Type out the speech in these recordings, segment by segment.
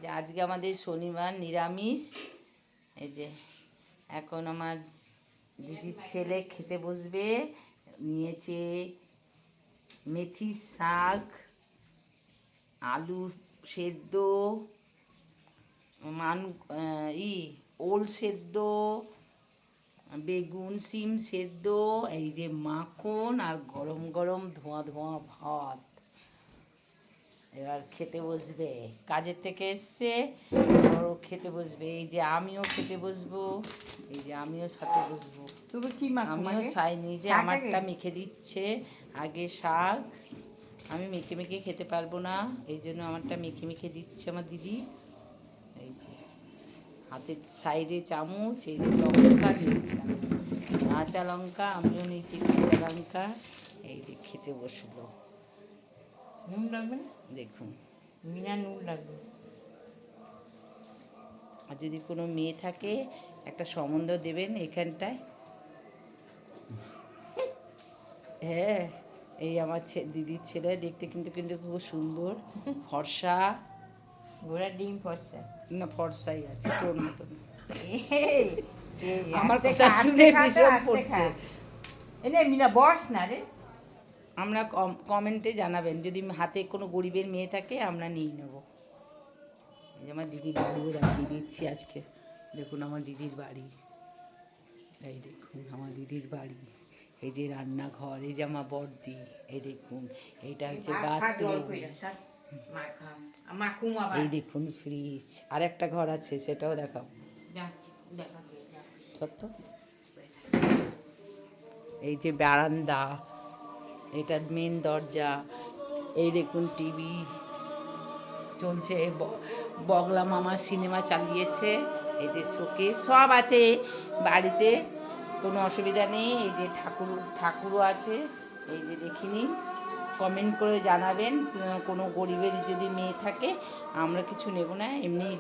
যে আজকে আমাদের শনিবার নিরামিষ। এই যে এখন আমার দিদির ছেলে খেতে বসবে। নিয়েছে মেথি শাক, আলু সেদ্ধ, ওল সেদ্ধ, বেগুন শিম সেদ্ধ, এই যে মাখন আর গরম গরম ধোঁয়া ধোঁয়া ভাত। এবার খেতে বসবে, কাজের থেকে এসছে, ওরও খেতে বসবে। এই যে আমিও খেতে বসবো, এই যে আমিও সাথে বসবো। তুমি কি আমিও সাইনি যে আমারটা মেখে দিচ্ছে আগে শাক। আমি মেখে মেখে খেতে পারবো না, এই জন্য আমারটা মেখে মেখে দিচ্ছে আমার দিদি। এই যে হাতের সাইডে চামচ, এই যে লঙ্কা নিয়েছে, কাঁচা লঙ্কা, আমিও নিয়েছি কাঁচা লঙ্কা। এই যে খেতে বসলো। নুন লাগবে না? দেখুন, মিনা নুন লাগবে। আর যদি কোনো মেয়ে থাকে একটা সম্বন্ধ দেবেন এখানটায়। হ্যাঁ, এই আমার দিদির ছেলে দেখতে কিন্তু কিন্তু খুব সুন্দর, ফর্সা। ঘোড়ার ডিম ফর্সা না, ফর্সাই আছে তোর মতন। আমার আমার কথা শুনে ভীষণ পড়ছে। এনে মিনা বস না রে। আমরা কমেন্টে জানাবেন যদি হাতে কোনো গরিবের মেয়ে থাকে, আমরা নিয়ে নেব। এই যে আমার দিদির বাড়িও দেখিয়ে দিচ্ছি আজকে। দেখুন আমার দিদির বাড়ি, এই দেখুন আমার দিদির বাড়ি। এই যে রান্নাঘর, এই যে আমার বড়দি, এই দেখুন এইটা হচ্ছে বাথরুম, এই দেখুন ফ্রিজ, আর একটা ঘর আছে সেটাও দেখাও সত্য। এই যে বারান্দা, এটা মেন দরজা, এই দেখুন টিভি চলছে, বগলা মামা সিনেমা চালিয়েছে। এই যে শোকেস সব আছে বাড়িতে, কোনো অসুবিধা নেই। এই যে ঠাকুরও আছে, এই যে দেখিনি। কমেন্ট করে জানাবেন কোনো গরিবের যদি মেয়ে থাকে, আমরা কিছু নেব না, এমনিই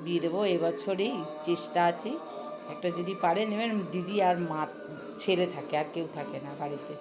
দিয়ে দেবো। এবছরেই চেষ্টা আছে, একটা যদি পারে নেবেন। দিদি আর মা ছেলে থাকে, আর কেউ থাকে না বাড়িতে।